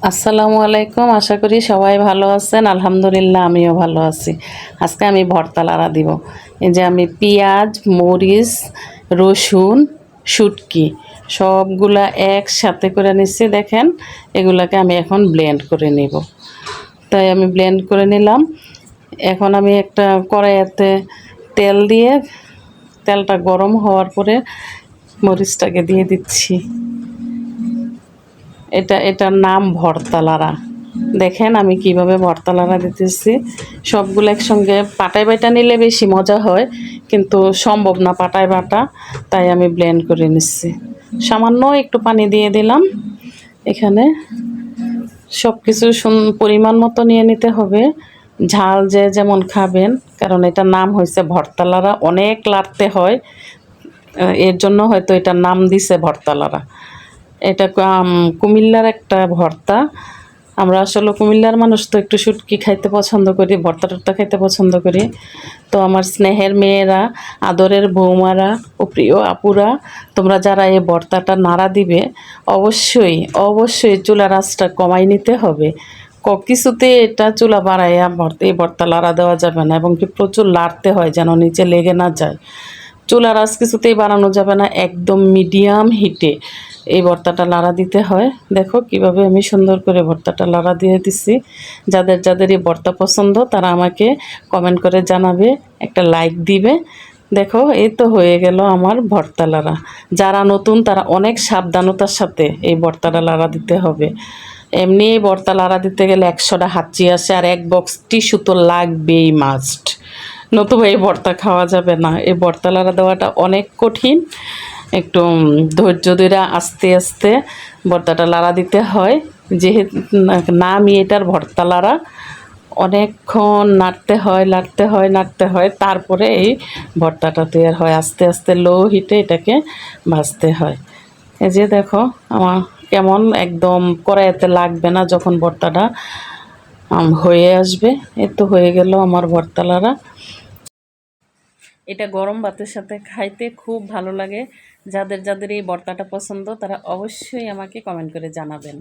আসসালামু আলাইকুম। আশা করি সবাই ভালো আছেন। আলহামদুলিল্লাহ আমিও ভালো আছি। আজকে আমি ভর্তা লাড়া দিব। এই যে আমি পেঁয়াজ, মরিচ, রসুন, শুটকি সবগুলা একসাথে করে নিচ্ছি। দেখেন, এগুলাকে আমি এখন ব্লেন্ড করে নিব। তাই আমি ব্লেন্ড করে নিলাম। এখন আমি একটা কড়াইতে তেল দিয়ে, তেলটা গরম হওয়ার পরে মরিচটাকে দিয়ে দিচ্ছি। এটার নাম ভর্তা লাড়া। দেখেন আমি কিভাবে ভর্তা লাড়া দিতেছি। সবগুলো একসঙ্গে পাটায় বাটা নিলে বেশি মজা হয়, কিন্তু সম্ভব না পাটায় বাটা, তাই আমি ব্লেন্ড করে নিচ্ছি। সামান্য একটু পানি দিয়ে দিলাম। এখানে সব কিছু পরিমাণ মতো নিয়ে নিতে হবে। ঝাল যে যেমন খাবেন, কারণ এটার নাম হয়েছে ভর্তা লাড়া, অনেক লাড়তে হয়, এর জন্য হয়তো এটার নাম দিছে ভর্তা লাড়া। এটা কুমিল্লার একটা ভর্তা। আমরা আসলে কুমিল্লার মানুষ তো একটু শুটকি খাইতে পছন্দ করি, ভর্তা টর্তা খাইতে পছন্দ করি। তো আমার স্নেহের মেয়েরা, আদরের বৌমারা ও প্রিয় আপুরা, তোমরা যারা এই ভর্তাটা নাড়া দিবে, অবশ্যই অবশ্যই চুলার আঁচটা কমাই নিতে হবে। কিছুতে এটা চুলা বাড়াইয়া এই ভর্তা লাড়া দেওয়া যাবে না, এবং কি প্রচুর লাড়তে হয় যেন নিচে লেগে না যায়। চুলার আঁচ কিছুতেই বাড়ানো যাবে না, একদম মিডিয়াম হিটে এই ভর্তাটা লাড়া দিতে হয়। দেখো কিভাবে আমি সুন্দর করে ভর্তাটা লাড়া দিয়ে দিচ্ছি। যাদের যাদের এই ভর্তা পছন্দ তারা আমাকে কমেন্ট করে জানাবে, একটা লাইক দিবে। দেখো এই তো হয়ে গেল আমার ভর্তা লাড়া। যারা নতুন তারা অনেক সাবধানতার সাথে এই ভর্তাটা লাড়া দিতে হবে। এমনি এই ভর্তা লাড়া দিতে গেলে 100টা হাঁচি আসে, আর এক বক্স টিস্যু তো লাগবেই, মাস্ট। নতুবা এই ভর্তা খাওয়া যাবে না। এই ভর্তা লাড়া দেওয়াটা অনেক কঠিন। একটু ধৈর্য ধরে আস্তে আস্তে ভর্তাটা লাড়া দিতে হয়। যেহেতু নামই এটার ভর্তা লাড়া, অনেকক্ষণ নাড়তে হয়, তারপরে এই ভর্তাটা তৈরি হয়। আস্তে আস্তে লো হিটে এটাকে ভাজতে হয়। এই যে দেখো আমার কেমন একদম কড়াইতে লাগবে না যখন ভর্তাটা হয়ে আসবে। এই তো হয়ে গেল আমার ভর্তা লাড়া। এটা গরম ভাতের সাথে খাইতে খুব ভালো লাগে। যাদের যাদের এই ভর্তাটা পছন্দ তারা অবশ্যই আমাকে কমেন্ট করে জানাবেন।